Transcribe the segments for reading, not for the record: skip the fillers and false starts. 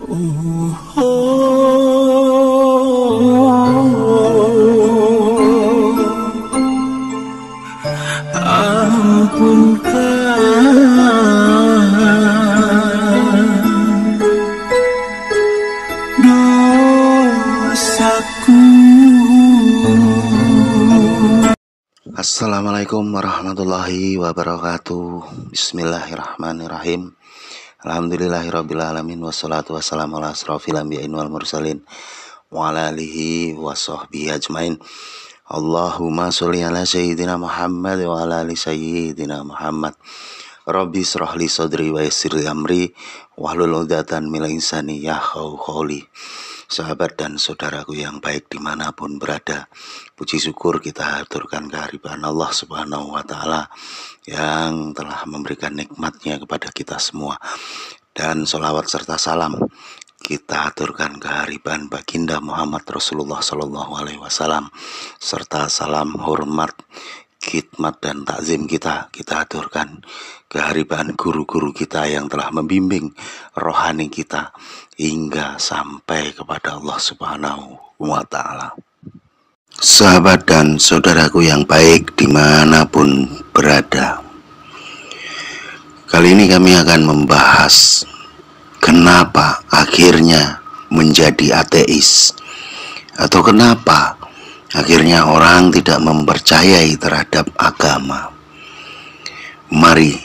Assalamualaikum warahmatullahi wabarakatuh. Bismillahirrahmanirrahim. Alhamdulillahirrabbilalamin. Wassalatu wassalamu ala asrofil anbiyain wal mursalin wa ala alihi wa sahbihi ajmain. Allahumma sholli ala sayyidina Muhammad wa ala ali sayyidina Muhammad. Rabbi shrah li sadri wa yassir li amri wahlul 'uqdatam min lisani yafqahu qawli. Sahabat dan saudaraku yang baik dimanapun berada, puji syukur kita haturkan kehadiran Allah Subhanahu wa Ta'ala yang telah memberikan nikmatnya kepada kita semua. Dan sholawat serta salam kita haturkan kehadiran baginda Muhammad Rasulullah Sallallahu Alaihi Wasallam, serta salam hormat, khidmat dan takzim kita haturkan kehadiran guru-guru kita yang telah membimbing rohani kita hingga sampai kepada Allah Subhanahu wa Ta'ala. Sahabat dan saudaraku yang baik dimanapun berada, kali ini kami akan membahas kenapa akhirnya menjadi ateis, atau kenapa akhirnya orang tidak mempercayai terhadap agama. Mari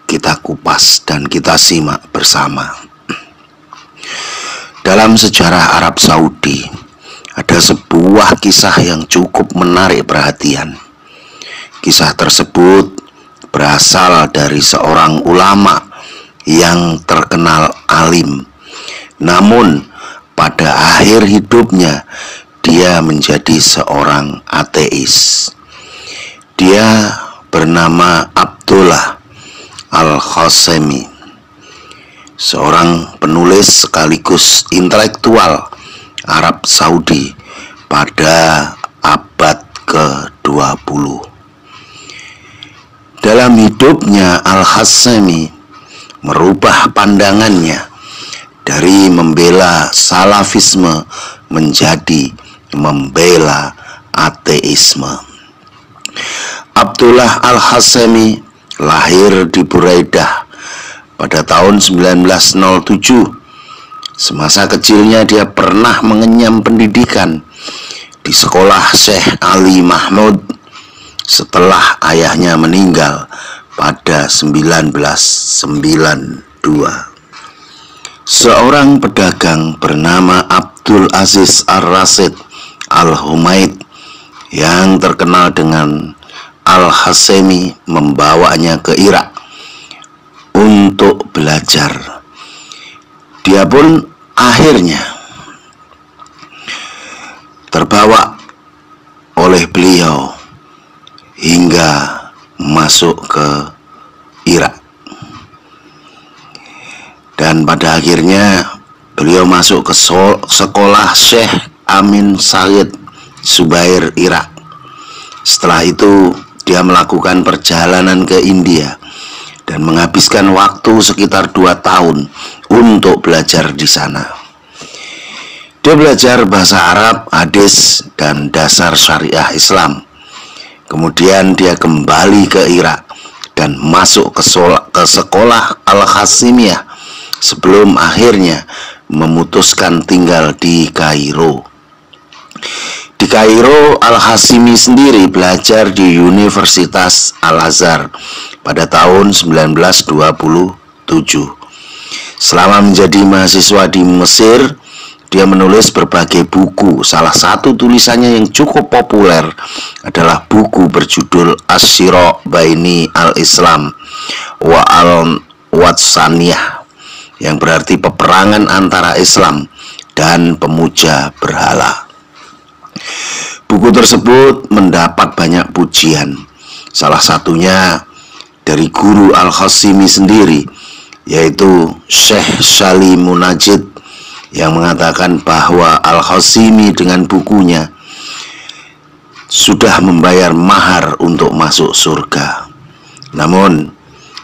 kita kupas dan kita simak bersama. Dalam sejarah Arab Saudi ada sebuah kisah yang cukup menarik perhatian. Kisah tersebut berasal dari seorang ulama yang terkenal alim. Namun pada akhir hidupnya dia menjadi seorang ateis. Dia bernama Abdullah Al-Khazemi, seorang penulis sekaligus intelektual Arab Saudi pada abad ke-20. Dalam hidupnya Al-Khazemi merubah pandangannya dari membela salafisme menjadi membela ateisme. Abdullah Al-Khazemi lahir di Buraidah pada tahun 1907. Semasa kecilnya dia pernah mengenyam pendidikan di sekolah Syekh Ali Mahmud setelah ayahnya meninggal pada 1992. Seorang pedagang bernama Abdul Aziz Ar-Rasyid Al-Humaid yang terkenal dengan Al-Khazemi membawanya ke Irak untuk belajar. Dia pun akhirnya terbawa oleh beliau hingga masuk ke Irak. Dan pada akhirnya beliau masuk ke sekolah Syekh Amin Said Subair Irak. Setelah itu dia melakukan perjalanan ke India dan menghabiskan waktu sekitar 2 tahun untuk belajar di sana. Dia belajar bahasa Arab, hadis, dan dasar syariah Islam. Kemudian dia kembali ke Irak dan masuk ke sekolah Al-Khazimiyah sebelum akhirnya memutuskan tinggal di Kairo. Di Kairo, Al-Khazemi sendiri belajar di Universitas Al-Azhar pada tahun 1927. Selama menjadi mahasiswa di Mesir, dia menulis berbagai buku. Salah satu tulisannya yang cukup populer adalah buku berjudul Asyira Baini Al-Islam wa Al-Watsaniyah, yang berarti peperangan antara Islam dan pemuja berhala. Buku tersebut mendapat banyak pujian, salah satunya dari guru Al-Khazemi sendiri, yaitu Syekh Salim Munajid, yang mengatakan bahwa Al-Khazemi dengan bukunya sudah membayar mahar untuk masuk surga. Namun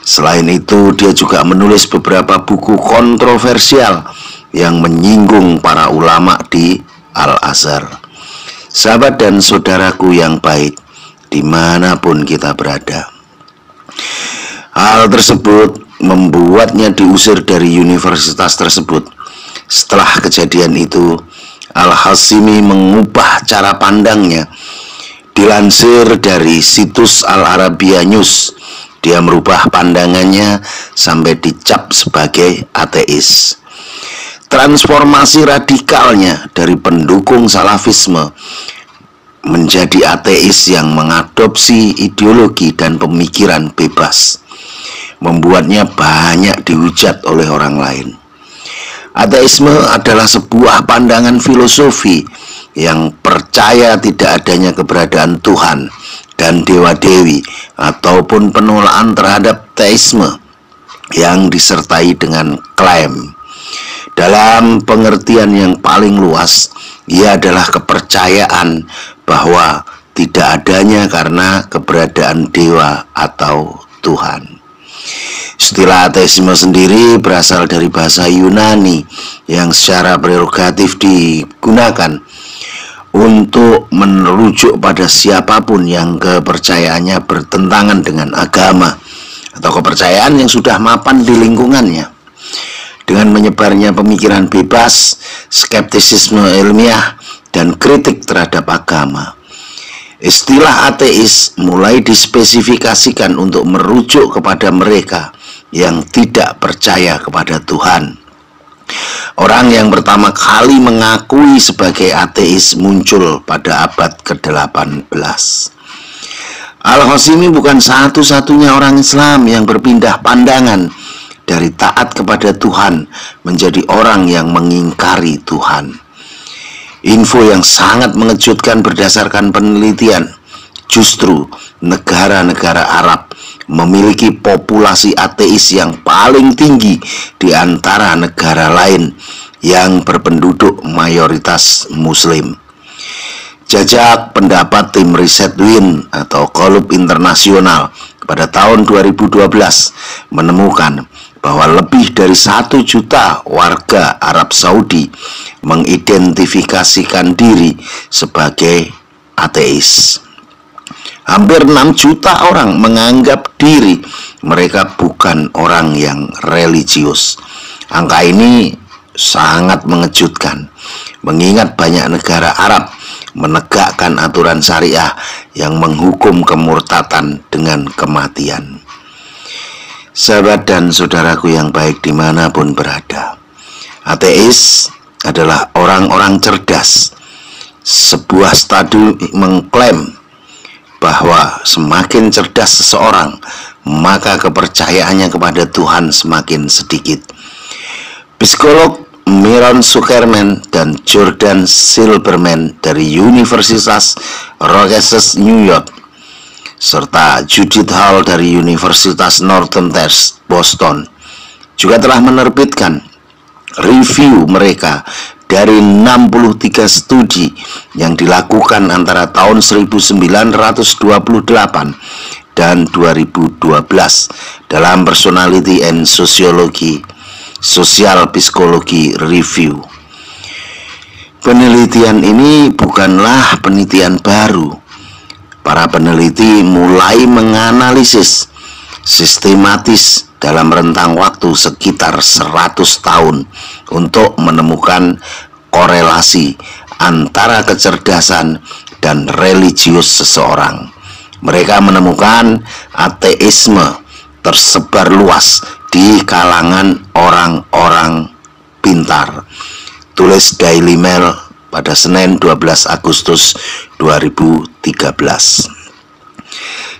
selain itu dia juga menulis beberapa buku kontroversial yang menyinggung para ulama di Al-Azhar. Sahabat dan saudaraku yang baik, dimanapun kita berada, hal tersebut membuatnya diusir dari universitas tersebut. Setelah kejadian itu, Al-Hashimi mengubah cara pandangnya. Dilansir dari situs Al-Arabiya News, dia merubah pandangannya sampai dicap sebagai ateis. Transformasi radikalnya dari pendukung salafisme menjadi ateis yang mengadopsi ideologi dan pemikiran bebas membuatnya banyak dihujat oleh orang lain. Ateisme adalah sebuah pandangan filosofi yang percaya tidak adanya keberadaan Tuhan dan dewa-dewi ataupun penolakan terhadap teisme yang disertai dengan klaim. Dalam pengertian yang paling luas, ia adalah kepercayaan bahwa tidak adanya karena keberadaan dewa atau Tuhan. Istilah ateisme sendiri berasal dari bahasa Yunani yang secara prerogatif digunakan untuk merujuk pada siapapun yang kepercayaannya bertentangan dengan agama atau kepercayaan yang sudah mapan di lingkungannya. Dengan menyebarnya pemikiran bebas, skeptisisme ilmiah, dan kritik terhadap agama, istilah ateis mulai dispesifikasikan untuk merujuk kepada mereka yang tidak percaya kepada Tuhan. Orang yang pertama kali mengakui sebagai ateis muncul pada abad ke-18. Al-Hashimi bukan satu-satunya orang Islam yang berpindah pandangan dari taat kepada Tuhan menjadi orang yang mengingkari Tuhan. Info yang sangat mengejutkan berdasarkan penelitian, justru negara-negara Arab memiliki populasi ateis yang paling tinggi di antara negara lain yang berpenduduk mayoritas Muslim. Jajak pendapat tim riset WIN atau Golub Internasional pada tahun 2012 menemukan bahwa lebih dari 1 juta warga Arab Saudi mengidentifikasikan diri sebagai ateis. Hampir 6 juta orang menganggap diri mereka bukan orang yang religius. Angka ini sangat mengejutkan, mengingat banyak negara Arab menegakkan aturan syariah yang menghukum kemurtatan dengan kematian. Sahabat dan saudaraku yang baik dimanapun berada, ateis adalah orang-orang cerdas. Sebuah studi mengklaim bahwa semakin cerdas seseorang, maka kepercayaannya kepada Tuhan semakin sedikit. Psikolog Miron Zuckerman dan Jordan Silberman dari Universitas Rutgers New York serta Judith Hall dari Universitas Northwestern Boston juga telah menerbitkan review mereka dari 63 studi yang dilakukan antara tahun 1928 dan 2012 dalam Personality and Sociology Social Psychology Review. Penelitian ini bukanlah penelitian baru. Para peneliti mulai menganalisis sistematis dalam rentang waktu sekitar 100 tahun untuk menemukan korelasi antara kecerdasan dan religius seseorang. Mereka menemukan ateisme tersebar luas di kalangan orang-orang pintar. Tulis Daily Mail pada Senin 12 Agustus 2013.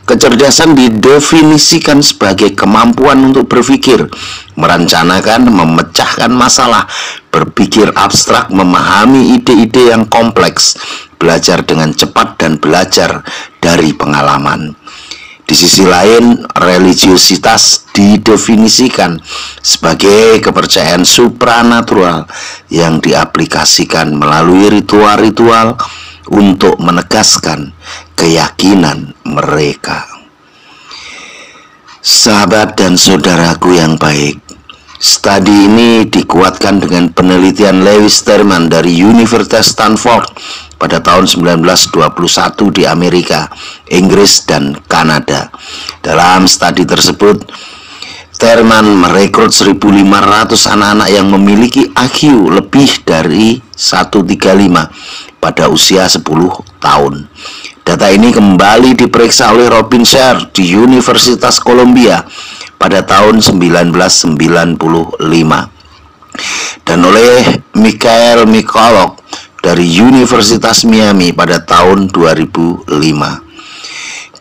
Kecerdasan didefinisikan sebagai kemampuan untuk berpikir, merencanakan, memecahkan masalah, berpikir abstrak, memahami ide-ide yang kompleks, belajar dengan cepat, dan belajar dari pengalaman. Di sisi lain, religiusitas didefinisikan sebagai kepercayaan supranatural yang diaplikasikan melalui ritual-ritual untuk menegaskan keyakinan mereka. Sahabat dan saudaraku yang baik, Studi ini dikuatkan dengan penelitian Lewis Terman dari Universitas Stanford pada tahun 1921 di Amerika, Inggris, dan Kanada. Dalam studi tersebut, Terman merekrut 1.500 anak-anak yang memiliki IQ lebih dari 135 pada usia 10 tahun. Data ini kembali diperiksa oleh Robin Sher di Universitas Columbia pada tahun 1995 dan oleh Michael McCulloch dari Universitas Miami pada tahun 2005.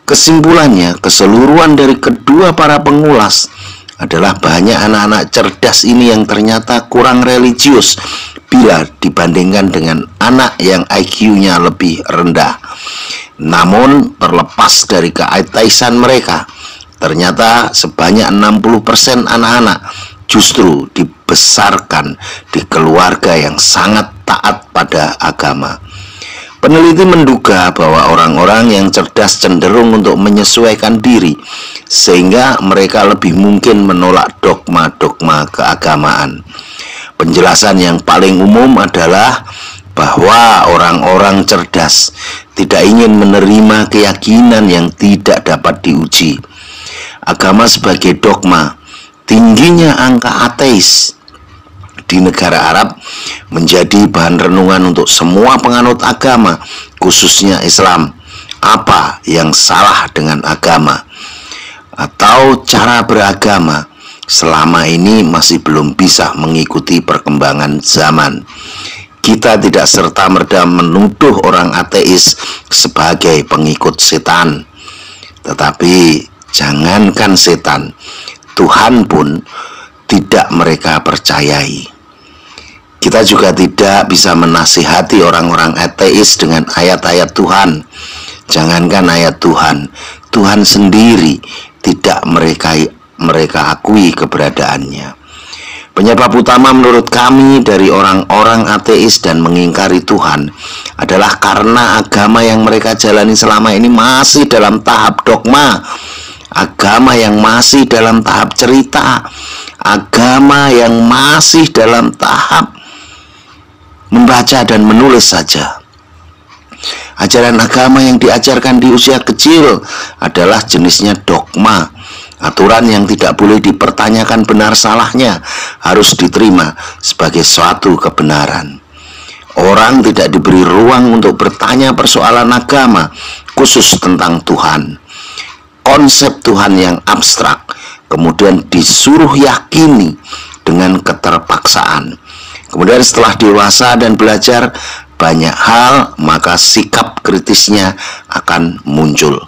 Kesimpulannya, keseluruhan dari kedua para pengulas adalah banyak anak-anak cerdas ini yang ternyata kurang religius bila dibandingkan dengan anak yang IQ-nya lebih rendah. Namun, terlepas dari keateisan mereka, ternyata sebanyak 60% anak-anak justru dibesarkan di keluarga yang sangat taat pada agama. Peneliti menduga bahwa orang-orang yang cerdas cenderung untuk menyesuaikan diri, sehingga mereka lebih mungkin menolak dogma-dogma keagamaan. Penjelasan yang paling umum adalah bahwa orang-orang cerdas tidak ingin menerima keyakinan yang tidak dapat diuji. Agama sebagai dogma, tingginya angka ateis di negara Arab menjadi bahan renungan untuk semua penganut agama, khususnya Islam. Apa yang salah dengan agama atau cara beragama selama ini masih belum bisa mengikuti perkembangan zaman. Kita tidak serta-merta menuduh orang ateis sebagai pengikut setan, tetapi jangankan setan, Tuhan pun tidak mereka percayai. Kita juga tidak bisa menasihati orang-orang ateis dengan ayat-ayat Tuhan. Jangankan ayat Tuhan, Tuhan sendiri tidak mereka akui keberadaannya. Penyebab utama menurut kami dari orang-orang ateis dan mengingkari Tuhan adalah karena agama yang mereka jalani selama ini masih dalam tahap dogma, agama yang masih dalam tahap cerita, agama yang masih dalam tahap membaca dan menulis saja. Ajaran agama yang diajarkan di usia kecil adalah jenisnya dogma. Aturan yang tidak boleh dipertanyakan benar salahnya harus diterima sebagai suatu kebenaran. Orang tidak diberi ruang untuk bertanya persoalan agama, khusus tentang Tuhan. Konsep Tuhan yang abstrak kemudian disuruh yakini dengan keterpaksaan. Kemudian setelah dewasa dan belajar banyak hal, maka sikap kritisnya akan muncul.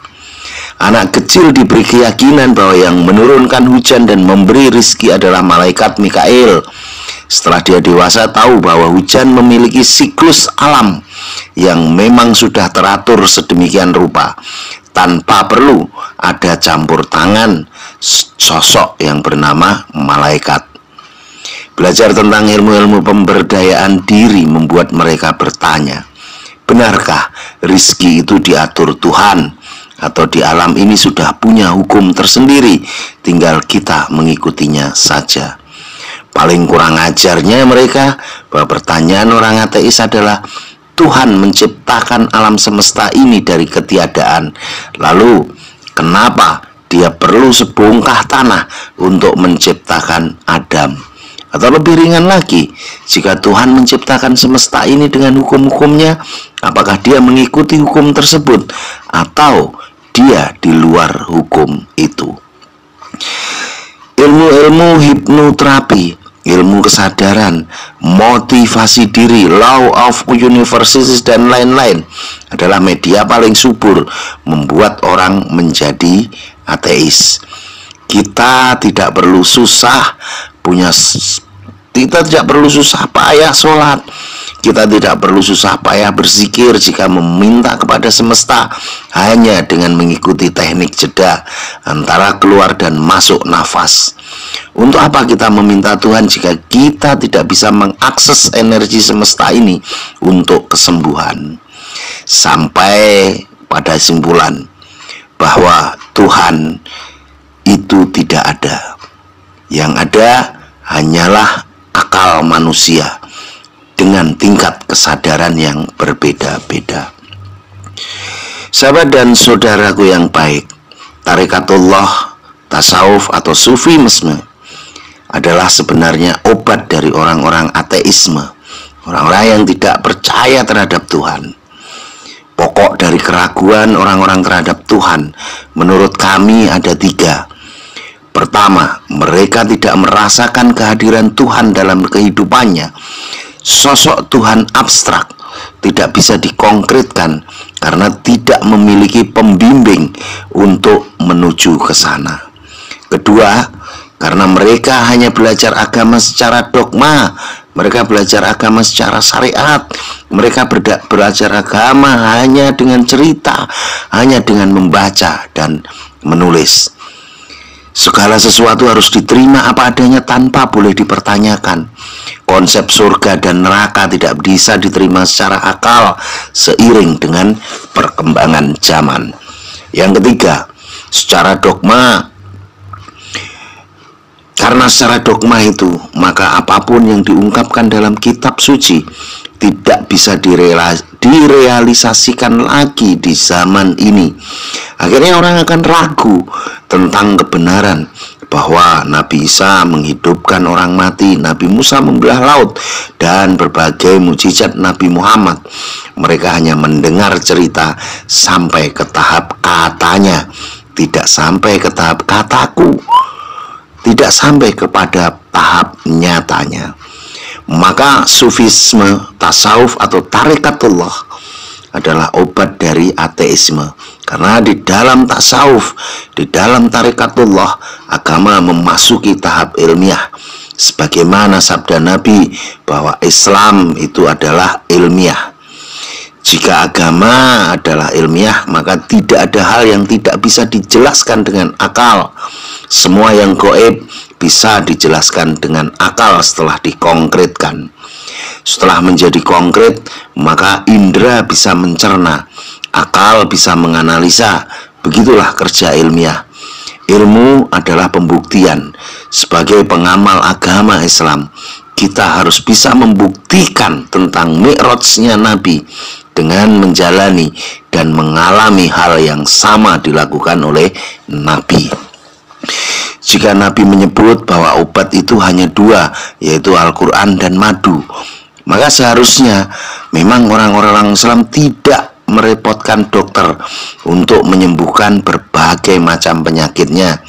Anak kecil diberi keyakinan bahwa yang menurunkan hujan dan memberi rizki adalah malaikat Mikail. Setelah dia dewasa tahu bahwa hujan memiliki siklus alam yang memang sudah teratur sedemikian rupa, tanpa perlu ada campur tangan sosok yang bernama malaikat. Belajar tentang ilmu-ilmu pemberdayaan diri membuat mereka bertanya, benarkah rizki itu diatur Tuhan? Atau di alam ini sudah punya hukum tersendiri, tinggal kita mengikutinya saja. Paling kurang ajarnya mereka bahwa pertanyaan orang ateis adalah, Tuhan menciptakan alam semesta ini dari ketiadaan, lalu kenapa dia perlu sebongkah tanah untuk menciptakan Adam? Atau lebih ringan lagi, jika Tuhan menciptakan semesta ini dengan hukum-hukumnya, apakah dia mengikuti hukum tersebut atau dia di luar hukum itu? Ilmu-ilmu hipnoterapi, ilmu kesadaran, motivasi diri, law of universes, dan lain-lain adalah media paling subur membuat orang menjadi ateis. Kita tidak perlu susah kita tidak perlu susah payah sholat. Kita tidak perlu susah payah berzikir jika meminta kepada semesta hanya dengan mengikuti teknik jeda antara keluar dan masuk nafas. Untuk apa kita meminta Tuhan jika kita tidak bisa mengakses energi semesta ini untuk kesembuhan? Sampai pada kesimpulan bahwa Tuhan itu tidak ada. Yang ada hanyalah akal manusia dengan tingkat kesadaran yang berbeda-beda. Sahabat dan saudaraku yang baik, tarikatullah, tasawuf atau sufisme adalah sebenarnya obat dari orang-orang ateisme, orang-orang yang tidak percaya terhadap Tuhan. Pokok dari keraguan orang-orang terhadap Tuhan menurut kami ada 3. Pertama, mereka tidak merasakan kehadiran Tuhan dalam kehidupannya. Sosok Tuhan abstrak, tidak bisa dikonkretkan karena tidak memiliki pembimbing untuk menuju ke sana. Kedua, karena mereka hanya belajar agama secara dogma, mereka belajar agama secara syariat, mereka belajar agama hanya dengan cerita, hanya dengan membaca dan menulis. Segala sesuatu harus diterima apa adanya tanpa boleh dipertanyakan. Konsep surga dan neraka tidak bisa diterima secara akal seiring dengan perkembangan zaman. Yang ketiga, secara dogma. Karena secara dogma itu, maka apapun yang diungkapkan dalam kitab suci tidak bisa direalisasikan lagi di zaman ini. Akhirnya orang akan ragu tentang kebenaran bahwa Nabi Isa menghidupkan orang mati, Nabi Musa membelah laut, dan berbagai mukjizat Nabi Muhammad. Mereka hanya mendengar cerita sampai ke tahap katanya, tidak sampai ke tahap kataku, tidak sampai kepada tahap nyatanya. Maka sufisme, tasawuf atau tarikatullah adalah obat dari ateisme. Karena di dalam tasawuf, di dalam tarikatullah, agama memasuki tahap ilmiah. Sebagaimana sabda Nabi bahwa Islam itu adalah ilmiah. Jika agama adalah ilmiah, maka tidak ada hal yang tidak bisa dijelaskan dengan akal. Semua yang gaib bisa dijelaskan dengan akal setelah dikonkretkan. Setelah menjadi konkret, maka indera bisa mencerna, akal bisa menganalisa. Begitulah kerja ilmiah. Ilmu adalah pembuktian. Sebagai pengamal agama Islam, kita harus bisa membuktikan tentang mi'rajnya Nabi dengan menjalani dan mengalami hal yang sama dilakukan oleh Nabi. Jika Nabi menyebut bahwa obat itu hanya 2, yaitu Al-Quran dan madu, maka seharusnya memang orang-orang Islam tidak merepotkan dokter untuk menyembuhkan berbagai macam penyakitnya.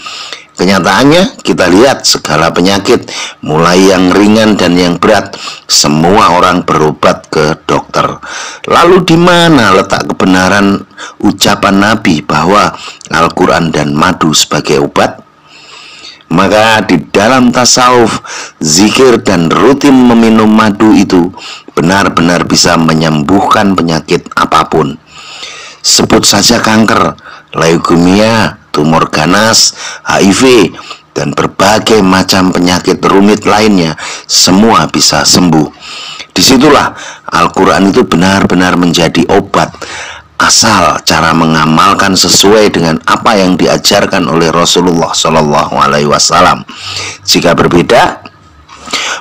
Kenyataannya kita lihat segala penyakit, mulai yang ringan dan yang berat, semua orang berobat ke dokter. Lalu di mana letak kebenaran ucapan Nabi bahwa Al-Quran dan madu sebagai obat? Maka di dalam tasawuf, zikir dan rutin meminum madu itu benar-benar bisa menyembuhkan penyakit apapun. Sebut saja kanker, leukemia, tumor ganas, HIV, dan berbagai macam penyakit rumit lainnya, semua bisa sembuh. Disitulah Al-Quran itu benar-benar menjadi obat, asal cara mengamalkan sesuai dengan apa yang diajarkan oleh Rasulullah SAW. Jika berbeda,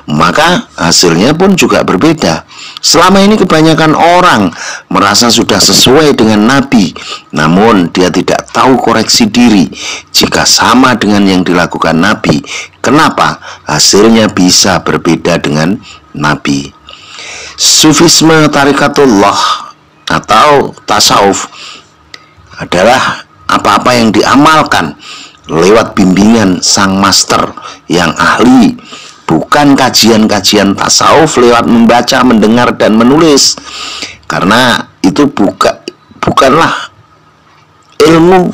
maka hasilnya pun juga berbeda. Selama ini kebanyakan orang merasa sudah sesuai dengan Nabi, namun dia tidak tahu koreksi diri. Jika sama dengan yang dilakukan Nabi, kenapa hasilnya bisa berbeda dengan Nabi? Sufisme tarikatullah atau tasawuf adalah apa-apa yang diamalkan lewat bimbingan sang master yang ahli, bukan kajian-kajian tasawuf lewat membaca, mendengar, dan menulis. Karena itu bukanlah ilmu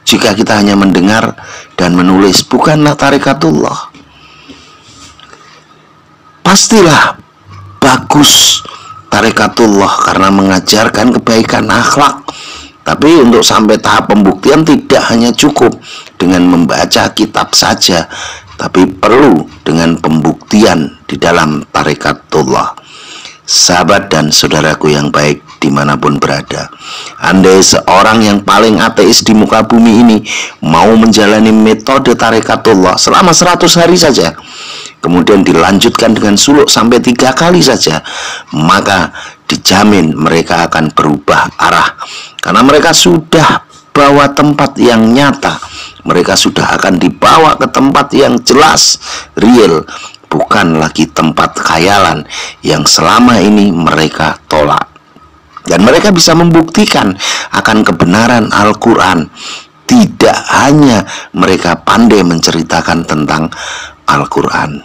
jika kita hanya mendengar dan menulis, bukanlah tarikatullah. Pastilah bagus tarikatullah karena mengajarkan kebaikan akhlak. Tapi untuk sampai tahap pembuktian tidak hanya cukup dengan membaca kitab saja, tapi perlu dengan pembuktian di dalam tarikatullah. Sahabat dan saudaraku yang baik dimanapun berada, andai seorang yang paling ateis di muka bumi ini mau menjalani metode tarekatullah selama 100 hari saja, kemudian dilanjutkan dengan suluk sampai 3 kali saja, maka dijamin mereka akan berubah arah. Karena mereka sudah bawa tempat yang nyata, mereka sudah akan dibawa ke tempat yang jelas, real, bukan lagi tempat khayalan yang selama ini mereka tolak. Dan mereka bisa membuktikan akan kebenaran Al-Quran. Tidak hanya mereka pandai menceritakan tentang Al-Quran.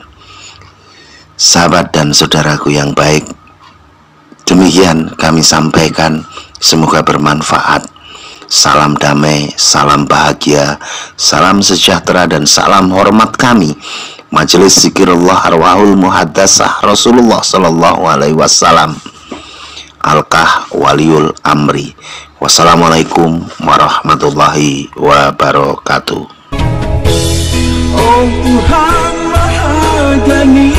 Sahabat dan saudaraku yang baik, demikian kami sampaikan, semoga bermanfaat. Salam damai, salam bahagia, salam sejahtera, dan salam hormat kami Majelis Zikirullah Arwahul Muhaddasah Rasulullah Sallallahu Alaihi Wasallam, Alkah Waliul Amri. Wassalamualaikum warahmatullahi wabarakatuh. Oh Tuhan Maha Gani,